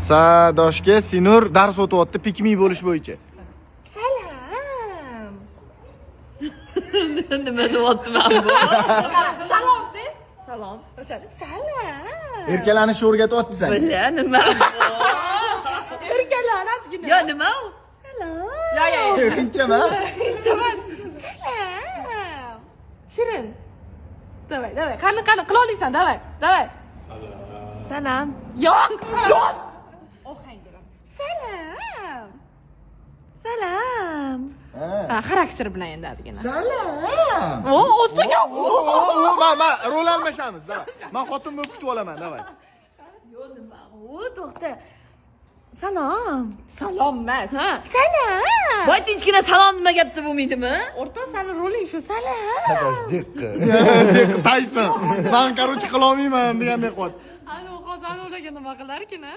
Sadoshga Sinur dars o'tyapti pikmi bo'lish bo'yicha. Salom. Nima deyapti men bu? Salom de. Salom. O'sha salom. Erkalanishni o'rgatyapti sen. Bila nima? Erkaklarni ozgina. Yo nima u? Salom. Yo. Tinchama? Tinchamas. Salom. Shirin. Давай. Qani qila olasan, давай. Salom. Yo'q, yo'q. Ohangga. Salom. Salom. Ha, xarakter bilan endi ozgina. Salom. O, o'tga. Ma rol almashamiz, davay. Men xotin bo'lib kutib olaman, davay. Yo nima u? To'xta. Salom. Salom emas. Ha. Salom. Voy tinchgina salom nima gapsa bo'lmaydimi? O'rta sani roling shu salom. Sadosh diqqi. Tayson. Men qarochi qila olmayman degandek qilyapti. Ana qozon o'raga nima qilarkin-a?